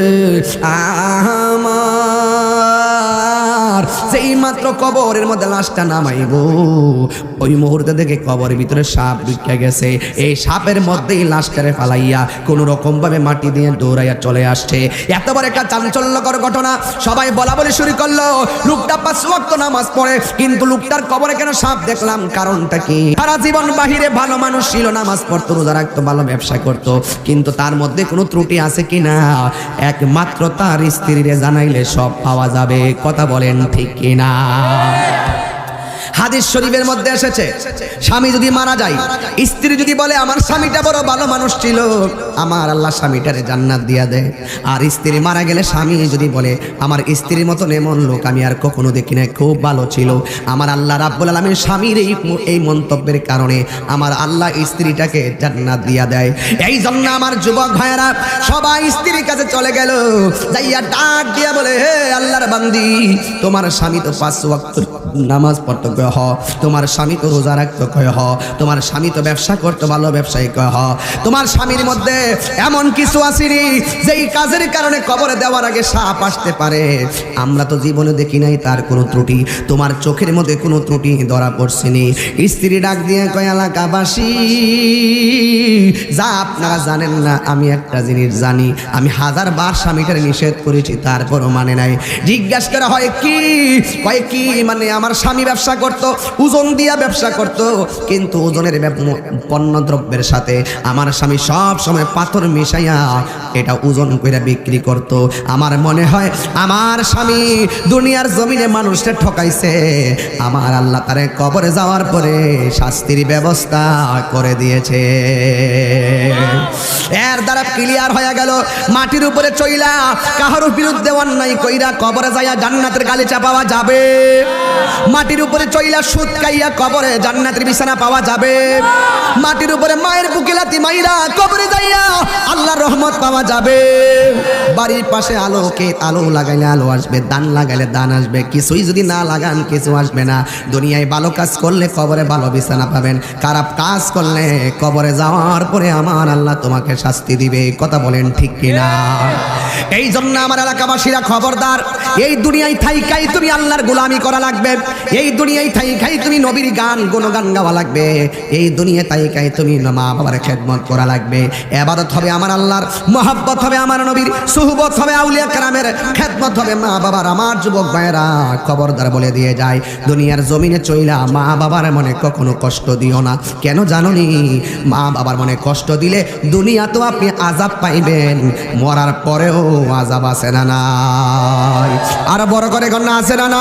আমার যেই মাত্র কবরের মধ্যে লাশটা নামাইব, ওই মুহূর্তে দেখে কবরের ভিতরে সাপ ঢুকে গেছে। এই সাপের মধ্যেই লাশটারে ফালাইয়া কোন রকম ভাবে মাটি দিয়ে দৌড়াইয়া চলে আসছে। এত বড় একটা চাঞ্চল্যকর ঘটনা, সবাই বলা বলি শুরু করলো। লোকটা 5 ওয়াক্ত নামাজ পড়ে, কিন্তু লোকটার কবরে কেন সাপ দেখলাম? কারণটা কি? সারা জীবন বাহিরে ভালো মানুষ ছিল, নামাজ পড়তো, রোজা রাখতো, ভালো ব্যবসা করতো, কিন্তু তার মধ্যে কোনো ত্রুটি আছে কিনা একমাত্র তার স্ত্রীরে জানাইলে সব পাওয়া যাবে। কথা বলেন ঠিক কিনা? হাদিস শরীফের মধ্যে এসেছে, স্বামী যদি মারা যায়, স্ত্রী যদি বলে আমার স্বামীটা বড় ভালো মানুষ ছিল, আমার আল্লাহ স্বামীটারে জান্নাত দিয়া দেয়। আর স্ত্রী মারা গেলে স্বামী যদি বলে আমার স্ত্রীর মতন এমন লোক আমি আর কখনো দেখি নাই, খুব ভালো ছিল, আমার আল্লাহ রাব্বুল আলামিন স্বামীর এই মন্তব্যের কারণে আমার আল্লাহ স্ত্রীটাকে জান্নাত দিয়া দেয়। এই জন্য আমার যুবক ভাইয়েরা সবাই স্ত্রীর কাছে চলে গেল, যাইয়া ডাক দিয়া বলে, হে আল্লাহর বান্দি, তোমার স্বামী তো 5 ওয়াক্ত নামাজ পড়তো, তোমার স্বামী তো রোজা রাখতো, তোমার স্বামী তো ব্যবসা করতো, ভালো ব্যবসায়ী, তোমার স্বামীর মধ্যে এমন কিছু আসেনি যেই কাজের কারণে কবরে দেওয়ার আগে সাপ আসতে পারে? আমরা তো জীবনে দেখি নাই তার কোনো ত্রুটি, তোমার চোখের মধ্যে কোনো ত্রুটি ধরা পড়ছেনি। স্ত্রী ডাক দিয়ে কয়, এলাকাবাসী যা আপনারা জানেন না, আমি একটা জিনিস জানি, আমি 1000 বার স্বামীটার নিষেধ করেছি, তারপরও মানে নাই। জিজ্ঞাসা করা হয় কি? কয় কি মানে? আমার স্বামী ব্যবসা করতো, ওজন দিয়া ব্যবসা করতো, কিন্তু ওজনের পণ্য দ্রব্যের সাথে আমার স্বামী সব সময় পাথর মিশাইয়া এটা ওজন করে বিক্রি করতো। আমার মনে হয় আমার স্বামী দুনিয়ার জমিনে মানুষকে ঠকাইছে, আমার আল্লাহ তারে কবরে যাওয়ার পরে শাস্তির ব্যবস্থা করে দিয়েছে। এর দ্বারা ক্লিয়ার হয়ে গেল, মাটির উপরে চইলা কাহারও বিরুদ্ধে অন্যায় কইরা কবরে যাইয়া জান্নাতের গালিচা পাওয়া যাবে? মাটির উপরে চইলা সুদ খাইয়া কবরে জান্নাতের বিছানা পাওয়া যাবে? মাটির উপরে মায়ের বুকে লাথি মাইরা কবরে যাইয়া আল্লাহর রহমত পাওয়া যাবে? বাড়ির পাশে আলোকে আলো লাগাইলে আলো আসবে, দান লাগাইলে দান আসবে, কিছুই যদি না লাগান কিছু আসবে না। দুনিয়ায় ভালো কাজ করলে কবরে ভালো বিছানা পাবেন, খারাপ কাজ করলে কবরে যাওয়ার পরে আমার আল্লাহ তোমাকে শাস্তি দিবে। কথা বলেন ঠিক কিনা? এই জন্য আমার এলাকাবাসীরা খবরদার, এই দুনিয়ায় থাইকাই তুমি আল্লাহর গোলামি করা লাগবে, এই দুনিয়ায় থাইকাই তুমি নবীর গান গুণগান গাওয়া লাগবে, এই দুনিয়ায় থাইকাই তুমি মা বাবার খেদমত করা লাগবে, ইবাদত হবে আমার আল্লাহর, মহব্বত হবে আমার নবীর, সুহবত হবে আউলিয়া কেরামের, খেদমত হবে মা বাবার। আমার যুবক ভাইয়েরা খবরদার বলে দিয়ে যায়, দুনিয়ার জমিনে চইলা মা বাবার মনে কখনো কষ্ট দিও না। কেন জানোনি? মা বাবার মনে কষ্ট দিলে দুনিয়া তো আপনি আযাব পাইবেন, মরার পরেও আযাব আছে না নাই? আর বড় করে গণনা আছে না না?